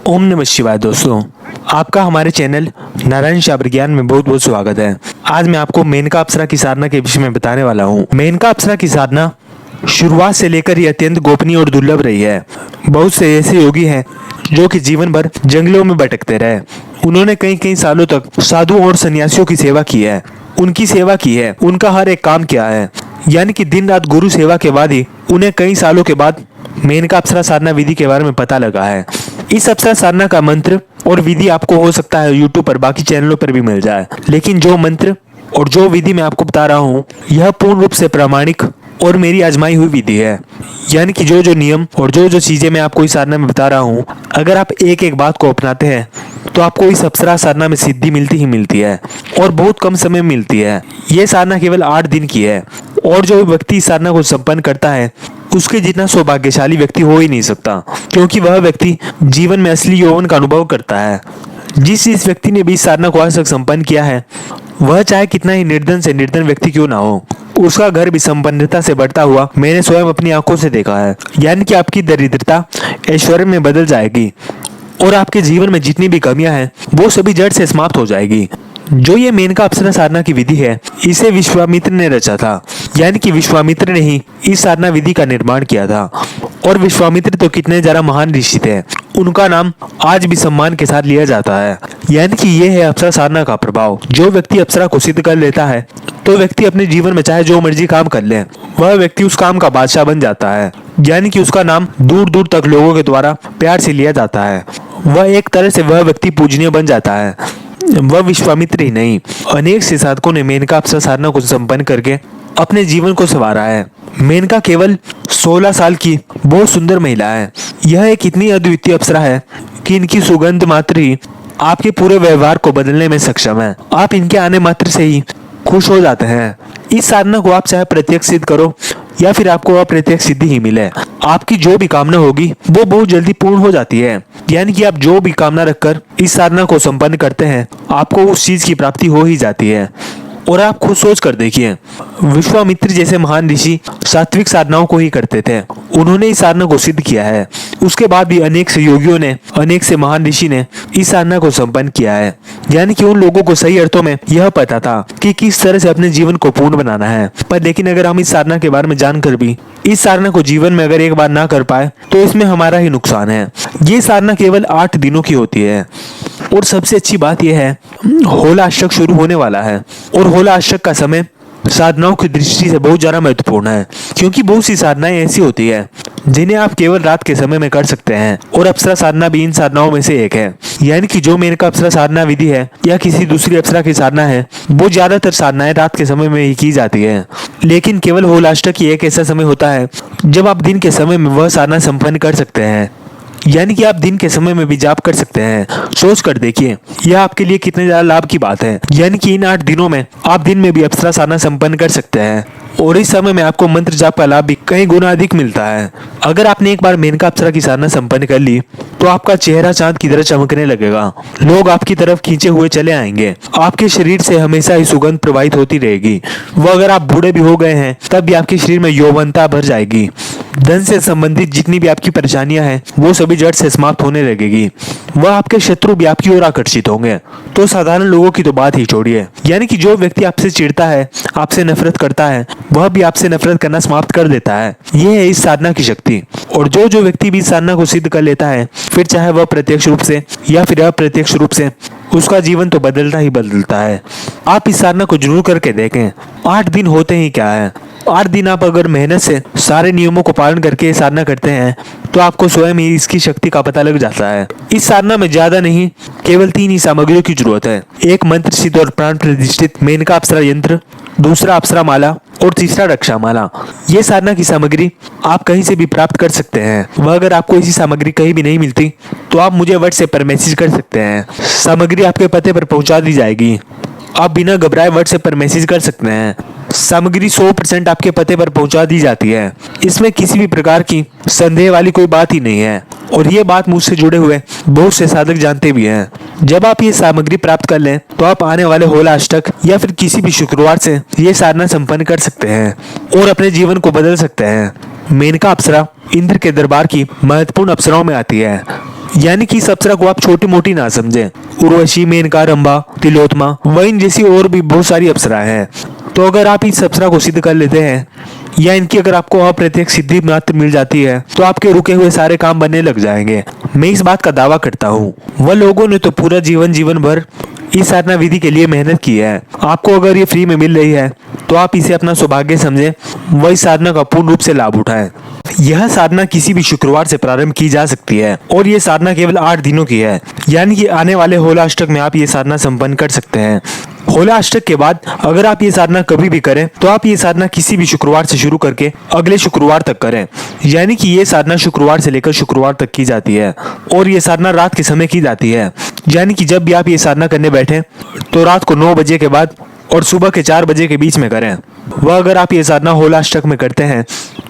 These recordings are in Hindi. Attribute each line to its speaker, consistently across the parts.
Speaker 1: ओम नमः शिवाय। दोस्तों, आपका हमारे चैनल नारायण शाब्र ज्ञान में बहुत बहुत स्वागत है। आज मैं आपको मेनका अप्सरा की साधना के विषय में बताने वाला हूँ। मेनका अप्सरा की साधना शुरुआत से लेकर ही अत्यंत गोपनीय और दुर्लभ रही है। बहुत से ऐसे योगी हैं जो कि जीवन भर जंगलों में भटकते रहे। उन्होंने कई कई सालों तक साधुओं और सन्यासियों की सेवा की है, उनकी सेवा की है, उनका हर एक काम किया है। यानी कि दिन रात गुरु सेवा के बाद ही उन्हें कई सालों के बाद मेनका अप्सरा साधना विधि के बारे में पता लगा है। इस अप्सरा साधना का मंत्र और विधि आपको हो सकता है यूट्यूब पर, बाकी चैनलों पर भी मिल जाए, लेकिन जो मंत्र और जो विधि मैं आपको बता रहा हूँ यह पूर्ण रूप से प्रामाणिक और मेरी आजमाई हुई विधि है। यानी कि जो जो नियम और जो जो चीजें मैं आपको इस साधना में बता रहा हूँ, अगर आप एक एक बात को अपनाते हैं तो आपको इस अप्सरा साधना में सिद्धि मिलती ही मिलती है और बहुत कम समय में मिलती है। ये साधना केवल 8 दिन की है और जो व्यक्ति इस साधना को संपन्न करता है उसके जितना सौभाग्यशाली व्यक्ति हो ही नहीं सकता, क्योंकि वह व्यक्ति जीवन में असली यौवन का अनुभव करता है। जिस व्यक्ति ने भी इस साधना को आज तक संपन्न किया है, वह चाहे कितना ही निर्धन से निर्धन व्यक्ति क्यों ना हो, उसका घर भी संपन्नता से बढ़ता हुआ मैंने स्वयं अपनी आंखों से देखा है। यानी कि आपकी दरिद्रता ऐश्वर्य में बदल जाएगी और आपके जीवन में जितनी भी कमियां हैं वो सभी जड़ से समाप्त हो जाएगी। जो ये मेनका अप्सरा साधना की विधि है, इसे विश्वामित्र ने रचा था। यानी कि विश्वामित्र ने ही इस साधना विधि का निर्माण किया था। और विश्वामित्र तो कितने ज्यादा महान ऋषि थे, उनका नाम आज भी सम्मान के साथ लिया जाता है। यानी कि ये है अप्सरा साधना का प्रभाव। जो व्यक्ति अप्सरा को सिद्ध कर लेता है तो व्यक्ति अपने जीवन में चाहे जो मर्जी काम कर ले, वह व्यक्ति उस काम का बादशाह बन जाता है। यानी कि उसका नाम दूर दूर तक लोगों के द्वारा प्यार से लिया जाता है। वह एक तरह से वह व्यक्ति पूजनीय बन जाता है। वह विश्वामित्र ही नहीं, अनेक से साधकों ने मेनका अप्सरा साधना को संपन्न करके अपने जीवन को संवारा है। मेनका केवल 16 साल की बहुत सुंदर महिला है। यह एक इतनी अद्वितीय अप्सरा है कि इनकी सुगंध मात्र ही आपके पूरे व्यवहार को बदलने में सक्षम है। आप इनके आने मात्र से ही खुश हो जाते हैं। इस साधना को आप चाहे प्रत्यक्ष सिद्ध करो या फिर आपको अप्रत्यक्ष सिद्धि ही मिले, आपकी जो भी कामना होगी वो बहुत जल्दी पूर्ण हो जाती है। यानी कि आप जो भी कामना रखकर इस साधना को संपन्न करते हैं, आपको उस चीज की प्राप्ति हो ही जाती है। और आप खुद सोच कर देखिए, विश्वामित्र जैसे महान ऋषि सात्विक साधनाओं को ही करते थे, उन्होंने इस साधना को सिद्ध किया है। उसके बाद भी अनेक से योगियों ने, अनेक से महान ऋषि ने इस साधना को संपन्न किया है। यानी कि उन लोगों को सही अर्थों में यह पता था कि किस तरह से अपने जीवन को पूर्ण बनाना है। पर लेकिन अगर हम इस साधना के बारे में जानकर भी इस साधना को जीवन में अगर एक बार ना कर पाए तो इसमें हमारा ही नुकसान है। ये साधना केवल 8 दिनों की होती है। और सबसे अच्छी बात यह है, होला अष्टक शुरू होने वाला है और होला अष्टक का समय साधनाओं की दृष्टि से बहुत ज्यादा महत्वपूर्ण है, क्योंकि बहुत सी साधनाएं ऐसी होती है जिन्हें आप केवल रात के समय में कर सकते हैं और अप्सरा साधना भी इन साधनाओं में से एक है। यानी कि जो मेनका अप्सरा साधना विधि है या किसी दूसरी अप्सरा की साधना है, वो ज्यादातर साधनाएं रात के समय में ही की जाती है। लेकिन केवल होलाष्टक ही एक ऐसा समय होता है जब आप दिन के समय में वह साधना संपन्न कर सकते हैं। यानी कि आप दिन के समय में भी जाप कर सकते हैं। सोच कर देखिए, यह आपके लिए कितने ज्यादा लाभ की बात है। यानी कि इन 8 दिनों में आप दिन में भी अप्सरा साधना संपन्न कर सकते हैं और इस समय में आपको मंत्र जाप का लाभ भी कई गुना अधिक मिलता है। अगर आपने एक बार मेनका अप्सरा की साधना संपन्न कर ली तो आपका चेहरा चांद की तरह चमकने लगेगा। लोग आपकी तरफ खींचे हुए चले आएंगे। आपके शरीर से हमेशा ही सुगंध प्रवाहित होती रहेगी। वो अगर आप बूढ़े भी हो गए हैं तब भी आपके शरीर में यौवनता भर जाएगी। धन से संबंधित जितनी भी आपकी परेशानियां हैं वो सभी जड़ से समाप्त होने लगेगी। वह आपके शत्रु भी आपकी ओर आकर्षित होंगे। तो साधारण लोगों की तो बात ही छोड़िए, यानी कि जो व्यक्ति आपसे चिढ़ता है, आपसे नफरत करता है, वह भी आपसे नफरत करना समाप्त कर देता है। यह है इस साधना की शक्ति। और जो जो व्यक्ति भी इस साधना को सिद्ध कर लेता है, फिर चाहे वह प्रत्यक्ष रूप से या फिर अप्रत्यक्ष रूप से, उसका जीवन तो बदलता ही बदलता है। आप इस साधना को जरूर करके देखें। 8 दिन होते ही क्या है, 8 दिन आप अगर मेहनत से सारे नियमों को पालन करके साधना करते हैं तो आपको स्वयं ही इसकी शक्ति का पता लग जाता है। इस साधना में ज्यादा नहीं, केवल 3 ही सामग्रियों की जरूरत है। एक मंत्र सिद्ध और प्राण प्रतिष्ठित मेनका अप्सरा यंत्र, दूसरा अप्सरा माला और तीसरा रक्षा माला। ये साधना की सामग्री आप कहीं से भी प्राप्त कर सकते हैं। वह अगर आपको इसी सामग्री कहीं भी नहीं मिलती तो आप मुझे व्हाट्सएप पर मैसेज कर सकते हैं। सामग्री आपके पते पर पहुंचा दी जाएगी। आप बिना घबराए व्हाट्सएप पर मैसेज कर सकते हैं। सामग्री 100% आपके पते पर पहुंचा दी जाती है। इसमें किसी भी प्रकार की संदेह वाली कोई बात ही नहीं है और ये बात मुझसे जुड़े हुए बहुत से साधक जानते भी हैं। जब आप ये सामग्री प्राप्त कर लें तो आप आने वाले होला अष्टक या फिर किसी भी शुक्रवार से ये साधना संपन्न कर सकते हैं और अपने जीवन को बदल सकते हैं। मेनका अप्सरा इंद्र के दरबार की महत्वपूर्ण अप्सराओं में आती है। यानी कि इस अप्सरा को आप छोटी मोटी ना समझें। उर्वशी, मेनका, रंभा, तिलोत्तमा वहीं जैसी और भी बहुत सारी अप्सराएं हैं। तो अगर आप इस अप्सरा को सिद्ध कर लेते हैं या इनकी अगर आपको अप्रत्यक्ष सिद्धि मात्र मिल जाती है तो आपके रुके हुए सारे काम बनने लग जाएंगे। मैं इस बात का दावा करता हूँ। वह लोगों ने तो पूरा जीवन भर इस साधना विधि के लिए मेहनत की है। आपको अगर ये फ्री में मिल रही है तो आप इसे अपना सौभाग्य समझें, वह इस साधना का पूर्ण रूप से लाभ उठाएं। यह साधना किसी भी शुक्रवार से प्रारंभ की जा सकती है और ये साधना केवल 8 दिनों की है, यानी कि आने वाले होलाष्टक में आप ये साधना संपन्न कर सकते हैं। होलाष्टक के बाद अगर आप ये साधना कभी भी करें तो आप ये साधना किसी भी शुक्रवार से शुरू करके अगले शुक्रवार तक करें, यानी कि ये साधना शुक्रवार से लेकर शुक्रवार तक की जाती है और ये साधना रात के समय की जाती है। यानी कि जब भी आप ये साधना करने बैठे तो रात को 9 बजे के बाद और सुबह के 4 बजे के बीच में करें। वह अगर आप ये साधना होलाष्टक में करते हैं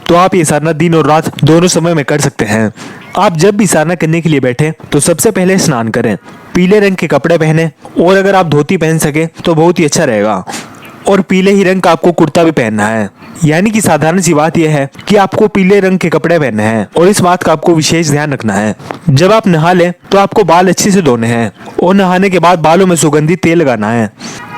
Speaker 1: तो आप ये साधना दिन और रात दोनों समय में कर सकते हैं। आप जब भी साधना करने के लिए बैठे तो सबसे पहले स्नान करें, पीले रंग के कपड़े पहने और अगर आप धोती पहन सके तो बहुत ही अच्छा रहेगा और पीले ही रंग का आपको कुर्ता भी पहनना है। यानी कि साधारण सी बात यह है कि आपको पीले रंग के कपड़े पहनने हैं और इस बात का आपको विशेष ध्यान रखना है। जब आप नहा लें तो आपको बाल अच्छे से धोने हैं और नहाने के बाद बालों में सुगंधित तेल लगाना है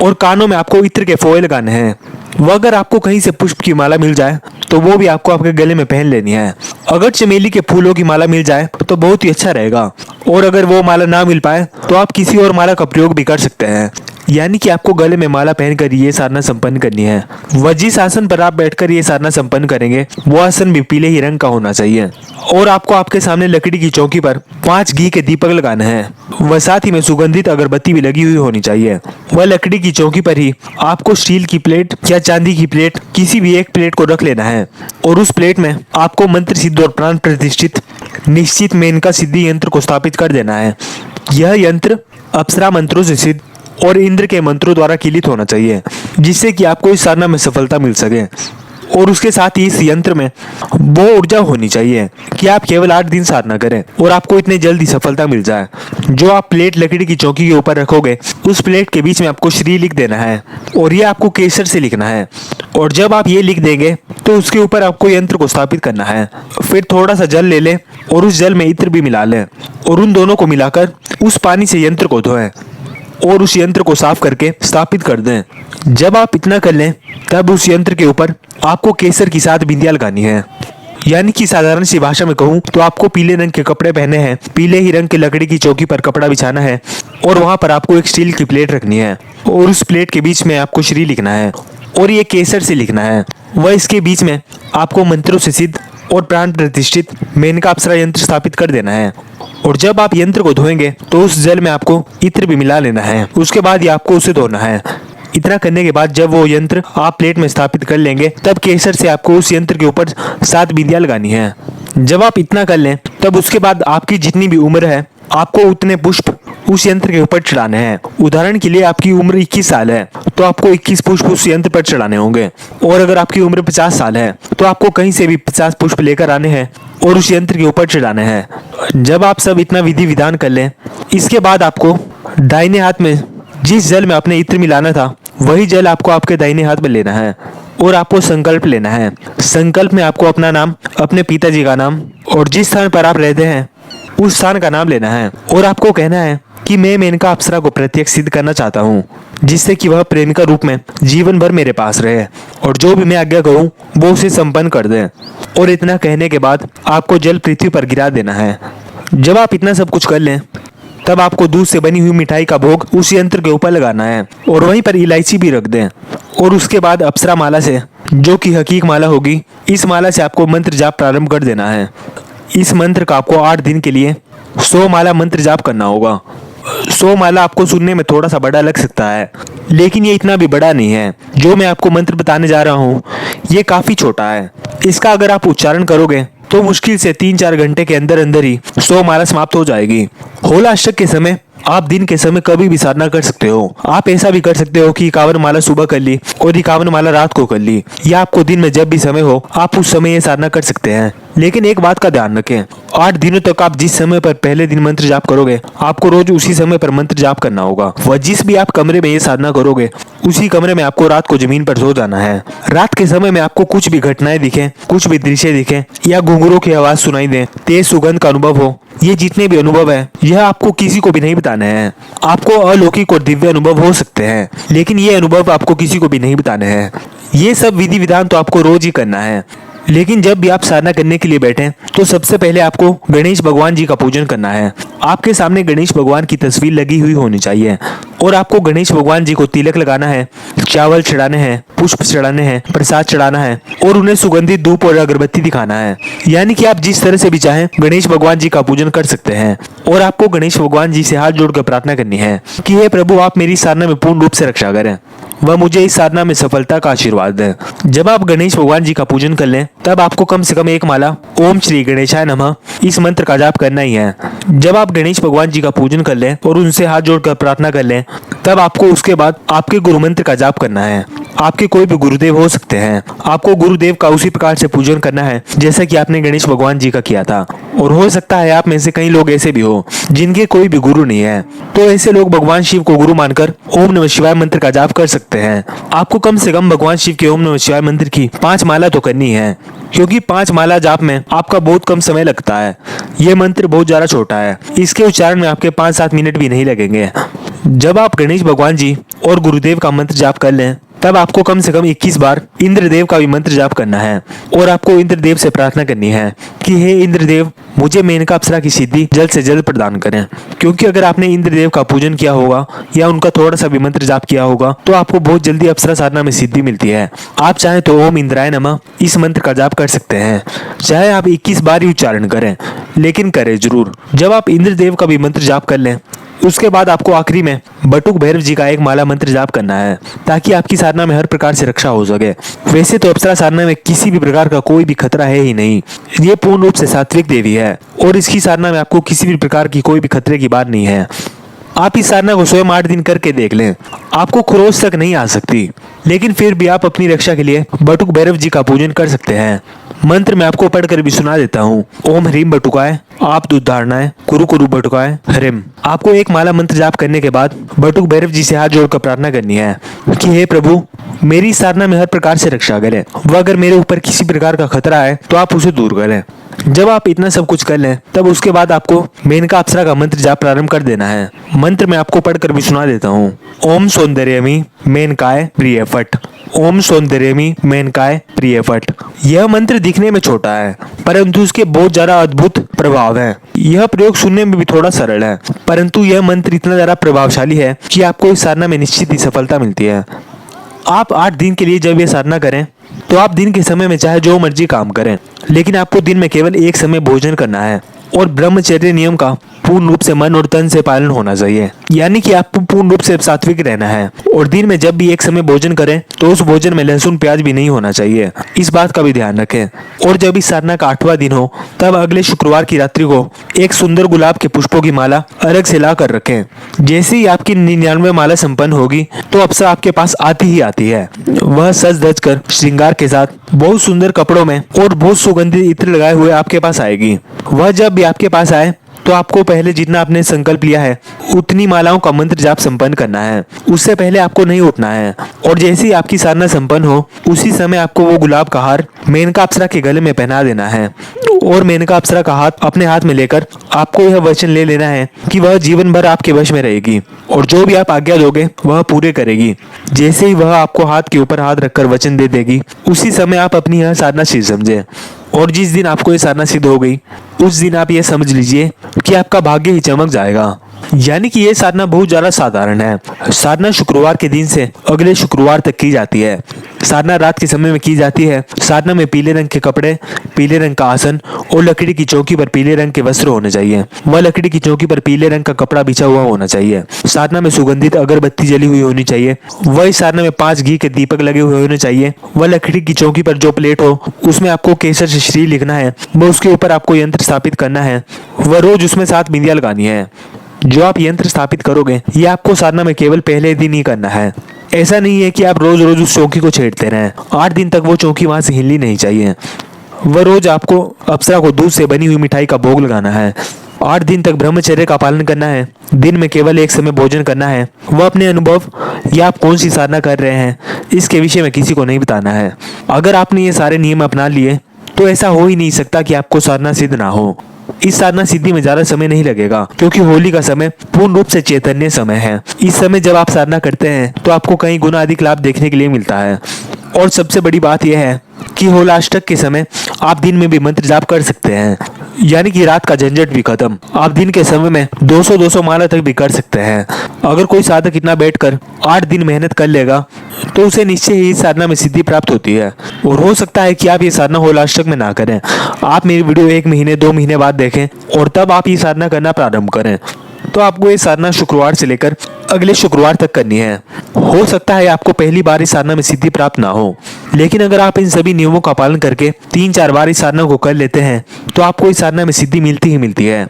Speaker 1: और कानों में आपको इत्र के फोए लगाने हैं। वह अगर आपको कहीं से पुष्प की माला मिल जाए तो वो भी आपको आपके गले में पहन लेनी है। अगर चमेली के फूलों की माला मिल जाए तो बहुत ही अच्छा रहेगा और अगर वो माला ना मिल पाए तो आप किसी और माला का प्रयोग भी कर सकते हैं। यानी कि आपको गले में माला पहनकर ये साधना संपन्न करनी है। वह जिस आसन पर आप बैठकर ये साधना संपन्न करेंगे वो आसन भी पीले ही रंग का होना चाहिए और आपको आपके सामने लकड़ी की चौकी पर 5 घी के दीपक लगाने हैं। वह साथ ही में सुगंधित अगरबत्ती भी लगी हुई होनी चाहिए। वह लकड़ी की चौकी पर ही आपको स्टील की प्लेट या चांदी की प्लेट किसी भी एक प्लेट को रख लेना है और उस प्लेट में आपको मंत्र सिद्ध और प्राण प्रतिष्ठित निश्चित मेनका सिद्धि यंत्र को स्थापित कर देना है। यह यंत्र अप्सरा मंत्रों से सिद्ध और इंद्र के मंत्रों द्वारा किलित होना चाहिए जिससे कि आपको इस साधना में सफलता मिल सके। और उसके साथ ही इस यंत्र में वो ऊर्जा होनी चाहिए कि आप केवल 8 दिन साधना करें और आपको इतने जल्दी सफलता मिल जाए। जो आप प्लेट लकड़ी की चौकी के ऊपर रखोगे उस प्लेट के बीच में आपको श्री लिख देना है और ये आपको केसर से लिखना है और जब आप ये लिख देंगे तो उसके ऊपर आपको यंत्र को स्थापित करना है। फिर थोड़ा सा जल ले लें और उस जल में इत्र भी मिला लें और उन दोनों को मिलाकर उस पानी से यंत्र को धोएं और उस यंत्र को साफ करके स्थापित कर दें। जब आप इतना कर लें तब उस यंत्र के ऊपर आपको केसर की 7 बिंदियां लगानी है। यानी कि साधारण सी भाषा में कहूँ तो आपको पीले रंग के कपड़े पहने हैं, पीले ही रंग की लकड़ी की चौकी पर कपड़ा बिछाना है और वहां पर आपको एक स्टील की प्लेट रखनी है और उस प्लेट के बीच में आपको श्री लिखना है और ये केसर से लिखना है। वह इसके बीच में आपको मंत्रों से सिद्ध और प्राण प्रतिष्ठित मेनका अप्सरा यंत्र स्थापित कर देना है और जब आप यंत्र को धोएंगे तो उस जल में आपको इत्र भी मिला लेना है। उसके बाद ही आपको उसे धोना है। इतना करने के बाद जब वो यंत्र आप प्लेट में स्थापित कर लेंगे तब केसर से आपको उस यंत्र के ऊपर 7 बिंदियां लगानी है। जब आप इतना कर लें तब उसके बाद आपकी जितनी भी उम्र है आपको उतने पुष्प उस यंत्र के ऊपर चढ़ाने हैं। उदाहरण के लिए आपकी उम्र 21 साल है तो आपको 21 पुष्प उस यंत्र पर चढ़ाने होंगे और अगर आपकी उम्र 50 साल है तो आपको कहीं से भी 50 पुष्प लेकर आने हैं और उस यंत्र के ऊपर चढ़ाने हैं। जब आप सब इतना विधि विधान कर लें इसके बाद आपको दाहिने हाथ में जिस जल में आपने इत्र मिलाना था वही जल आपको आपके दाहिने हाथ में लेना है और आपको संकल्प लेना है। संकल्प में आपको अपना नाम, अपने पिताजी का नाम और जिस स्थान पर आप रहते हैं उस स्थान का नाम लेना है और आपको कहना है कि मैं मेनका अप्सरा को प्रत्यक्ष सिद्ध करना चाहता हूँ जिससे कि वह प्रेमिका रूप में जीवन भर मेरे पास रहे और जो भी मैं आज्ञा कहूँ वो उसे संपन्न कर दे। और इतना कहने के बाद आपको जल पृथ्वी पर गिरा देना है। जब आप इतना सब कुछ कर लें तब आपको दूध से बनी हुई मिठाई का भोग उस यंत्र के ऊपर लगाना है और वहीं पर इलायची भी रख दें और उसके बाद अप्सरा माला से, जो कि हकीक माला होगी, इस माला से आपको मंत्र जाप प्रारंभ कर देना है। इस मंत्र का आपको 8 दिन के लिए 100 माला मंत्र जाप करना होगा। 100 माला आपको सुनने में थोड़ा सा बड़ा लग सकता है लेकिन ये इतना भी बड़ा नहीं है। जो मैं आपको मंत्र बताने जा रहा हूँ ये काफी छोटा है। इसका अगर आप उच्चारण करोगे तो मुश्किल से 3-4 घंटे के अंदर अंदर ही 100 माला समाप्त हो जाएगी। होलाष्टक के समय आप दिन के समय कभी भी साधना कर सकते हो। आप ऐसा भी कर सकते हो कि 51 माला सुबह कर ली और 51 माला रात को कर ली, या आपको दिन में जब भी समय हो आप उस समय ये साधना कर सकते हैं। लेकिन एक बात का ध्यान रखें, 8 दिनों तक आप जिस समय पर पहले दिन मंत्र जाप करोगे, आपको रोज उसी समय पर मंत्र जाप करना होगा। वह जिस भी आप कमरे में ये साधना करोगे, उसी कमरे में आपको रात को जमीन पर सो जाना है। रात के समय में आपको कुछ भी घटनाएं दिखे, कुछ भी दृश्य दिखे, या घुंघरूं की आवाज सुनाई दे, तेज सुगंध का अनुभव हो, ये जितने भी अनुभव है यह आपको किसी को भी नहीं बताने हैं। आपको अलौकिक और दिव्य अनुभव हो सकते हैं, लेकिन ये अनुभव आपको किसी को भी नहीं बताने हैं। ये सब विधि विधान तो आपको रोज ही करना है। लेकिन जब भी आप साधना करने के लिए बैठे तो सबसे पहले आपको गणेश भगवान जी का पूजन करना है। आपके सामने गणेश भगवान की तस्वीर लगी हुई होनी चाहिए और आपको गणेश भगवान जी को तिलक लगाना है, चावल चढ़ाने हैं, पुष्प चढ़ाने हैं, प्रसाद चढ़ाना है और उन्हें सुगंधित धूप और अगरबत्ती दिखाना है। यानी कि आप जिस तरह से भी चाहें गणेश भगवान जी का पूजन कर सकते हैं। और आपको गणेश भगवान जी से हाथ जोड़कर प्रार्थना करनी है कि हे प्रभु, आप मेरी साधना में पूर्ण रूप से रक्षा करें, वह मुझे इस साधना में सफलता का आशीर्वाद दें। जब आप गणेश भगवान जी का पूजन कर लें, तब आपको कम से कम एक माला ओम श्री गणेशाय नमः इस मंत्र का जाप करना ही है। जब आप गणेश भगवान जी का पूजन कर लें और उनसे हाथ जोड़कर प्रार्थना कर लें, तब आपको उसके बाद आपके गुरु मंत्र का जाप करना है। आपके कोई भी गुरुदेव हो सकते हैं। आपको गुरुदेव का उसी प्रकार से पूजन करना है जैसा कि आपने गणेश भगवान जी का किया था। और हो सकता है आप में से कई लोग ऐसे भी हो जिनके कोई भी गुरु नहीं है, तो ऐसे लोग भगवान शिव को गुरु मानकर ओम नमः शिवाय मंत्र का जाप कर सकते हैं। आपको कम से कम भगवान शिव के ओम नमः शिवाय मंत्र की 5 माला तो करनी है, क्योंकि 5 माला जाप में आपका बहुत कम समय लगता है। यह मंत्र बहुत ज्यादा छोटा है, इसके उच्चारण में आपके 5-7 मिनट भी नहीं लगेंगे। जब आप गणेश भगवान जी और गुरुदेव का मंत्र जाप कर लें, तब आपको कम से कम 21 बार इंद्रदेव का भी मंत्र जाप करना है और आपको इंद्रदेव से प्रार्थना करनी है कि हे इंद्रदेव, मुझे मेनका अप्सरा की सिद्धि जल्द से जल्द प्रदान करें। क्योंकि अगर आपने इंद्रदेव का पूजन किया होगा या उनका थोड़ा सा भी मंत्र जाप किया होगा, तो आपको बहुत जल्दी अप्सरा साधना में सिद्धि मिलती है। आप चाहे तो ओम इंद्राय नमः इस मंत्र का जाप कर सकते हैं, चाहे आप 21 बार ही उच्चारण करें, लेकिन करें जरूर। जब आप इंद्रदेव का भी मंत्र जाप कर लें, उसके बाद आपको आखिरी में बटुक भैरव जी का एक माला मंत्र जाप करना है, ताकि आपकी साधना में हर प्रकार से रक्षा हो सके। वैसे तो अप्सरा साधना में किसी भी प्रकार का कोई भी खतरा है ही नहीं। ये पूर्ण रूप से सात्विक देवी है और इसकी साधना में आपको किसी भी प्रकार की कोई भी खतरे की बात नहीं है। आप इस साधना को स्वयं 8 दिन करके देख लें, आपको खरोच तक नहीं आ सकती, लेकिन फिर भी आप अपनी रक्षा के लिए बटुक भैरव जी का पूजन कर सकते हैं। मंत्र मैं आपको पढ़कर भी सुना देता हूँ। ओम ह्रीम बटुकाय आप दुधारणाय कुरु कुरु बटुकाय हरिम। आपको एक माला मंत्र जाप करने के बाद बटुक भैरव जी से हाथ जोड़कर प्रार्थना करनी है कि हे प्रभु, मेरी साधना में हर प्रकार से रक्षा करें, वह अगर मेरे ऊपर किसी प्रकार का खतरा है तो आप उसे दूर करें। जब आप इतना सब कुछ कर लें, तब उसके बाद आपको मेनका अप्सरा का मंत्र जाप प्रारंभ कर देना है। मंत्र मैं आपको पढ़कर भी सुना देता हूँ। ओम सौंदर्यमी मेनकाय प्रिय फट। ओम सौंदर्यमी मेनकाय प्रिय फट। यह मंत्र दिखने में छोटा है, परंतु इसके बहुत ज्यादा अद्भुत प्रभाव है। यह प्रयोग सुनने में भी थोड़ा सरल है, परंतु यह मंत्र इतना ज्यादा प्रभावशाली है कि आपको इस साधना में निश्चित ही सफलता मिलती है। आप 8 दिन के लिए जब ये साधना करें, तो आप दिन के समय में चाहे जो मर्जी काम करें, लेकिन आपको दिन में केवल एक समय भोजन करना है और ब्रह्मचर्य नियम का पूर्ण रूप से मन और तन से पालन होना चाहिए। यानी कि आपको पूर्ण रूप से सात्विक रहना है और दिन में जब भी एक समय भोजन करें तो उस भोजन में लहसुन प्याज भी नहीं होना चाहिए। इस बात का भी ध्यान रखें। और जब इस साधना का 8वां दिन हो, तब अगले शुक्रवार की रात्रि को एक सुंदर गुलाब के पुष्पों की माला अलग से ला कर रखें। जैसे ही आपकी 99 माला संपन्न होगी, तो अप्सरा आपके पास आती ही आती है। वह सज धज कर श्रृंगार के साथ बहुत सुंदर कपड़ों में और बहुत सुगंधित इत्र लगाए हुए आपके पास आएगी। वह जब भी आपके पास आए, तो आपको पहले जितना आपने संकल्प लिया है उतनी मालाओं का मंत्र जाप संपन्न करना है। उससे पहले आपको नहीं उठना है और जैसे ही आपकी साधना संपन्न हो, उसी समय आपको वो गुलाब का हार मेनका अप्सरा के गले में पहना देना है और मेनका अप्सरा का हाथ अपने हाथ में लेकर आपको यह वचन ले लेना है कि वह जीवन भर आपके वश में रहेगी और जो भी आप आज्ञा दोगे वह पूरे करेगी। जैसे ही वह आपको हाथ के ऊपर हाथ रखकर वचन दे देगी, उसी समय आप अपनी यह साधना सिद्ध समझे। और जिस दिन आपको ये साधना सिद्ध हो गई, उस दिन आप ये समझ लीजिए कि आपका भाग्य ही चमक जाएगा। यानी कि ये साधना बहुत ज्यादा साधारण है। साधना शुक्रवार के दिन से अगले शुक्रवार तक की जाती है। साधना रात के समय में की जाती है। साधना में पीले रंग के कपड़े, पीले रंग का आसन और लकड़ी की चौकी पर पीले रंग के वस्त्र होने चाहिए। वह लकड़ी की चौकी पर पीले रंग का कपड़ा बिछा हुआ होना चाहिए। साधना में सुगंधित अगरबत्ती जली हुई होनी चाहिए। वह इस साधना में 5 घी के दीपक लगे हुए होने चाहिए। वह लकड़ी की चौकी पर जो प्लेट हो, उसमें आपको केसर से श्री लिखना है। वह उसके ऊपर आपको यंत्र स्थापित करना है। वह रोज उसमें 7 बिंदियां लगानी है। जो आप यंत्र स्थापित करोगे ये आपको साधना में केवल पहले दिन ही करना है। ऐसा नहीं है कि आप रोज रोज उस चौकी को छेड़ते रहें। 8 दिन तक वो चौकी वहां से हिलनी नहीं चाहिए। वह रोज आपको अप्सरा को दूध से बनी हुई मिठाई का भोग लगाना है। 8 दिन तक ब्रह्मचर्य का पालन करना है। दिन में केवल एक समय भोजन करना है। वह अपने अनुभव या आप कौन सी साधना कर रहे हैं इसके विषय में किसी को नहीं बताना है। अगर आपने ये सारे नियम अपना लिए तो ऐसा हो ही नहीं सकता कि आपको साधना सिद्ध ना हो। इस साधना सिद्धि में ज्यादा समय नहीं लगेगा, क्योंकि होली का समय पूर्ण रूप से चैतन्य समय है। इस समय जब आप साधना करते हैं तो आपको कई गुना अधिक लाभ देखने के लिए मिलता है। और सबसे बड़ी बात यह है कि होलाष्टक के समय आप दिन में भी मंत्र जाप कर सकते हैं, यानी कि रात का झंझट भी खत्म। आप दिन के समय में 200 माला तक भी कर सकते हैं। अगर कोई साधक इतना बैठकर 8 दिन मेहनत कर लेगा तो उसे निश्चय ही इस साधना में सिद्धि प्राप्त होती है। और हो सकता है कि आप ये साधना होलाष्टक में ना करें, आप मेरी वीडियो 1 महीने 2 महीने बाद देखें और तब आप ये साधना करना प्रारंभ करें। तो आपको ये साधना शुक्रवार से लेकर अगले शुक्रवार तक करनी है। हो सकता है आपको पहली बार इस साधना में सिद्धि प्राप्त ना हो, लेकिन अगर आप इन सभी नियमों का पालन करके 3-4 बार इस साधना को कर लेते हैं तो आपको इस साधना में सिद्धि मिलती ही मिलती है।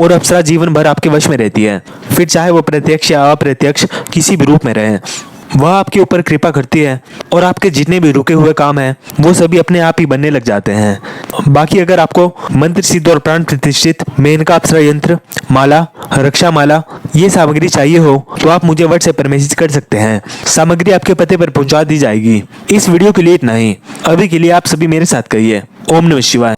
Speaker 1: और अप्सरा जीवन भर आपके वश में रहती है, फिर चाहे वो प्रत्यक्ष या अप्रत्यक्ष किसी भी रूप में रहे। वह आपके ऊपर कृपा करती है और आपके जितने भी रुके हुए काम हैं वो सभी अपने आप ही बनने लग जाते हैं। बाकी अगर आपको मंत्र सिद्ध और प्राण प्रतिष्ठित मेनका अप्सरा यंत्र, माला, रक्षा माला ये सामग्री चाहिए हो तो आप मुझे व्हाट्सएप पर मैसेज कर सकते हैं। सामग्री आपके पते पर पहुंचा दी जाएगी। इस वीडियो के लिए इतना ही। अभी के लिए आप सभी मेरे साथ कहिए ओम नमः शिवाय।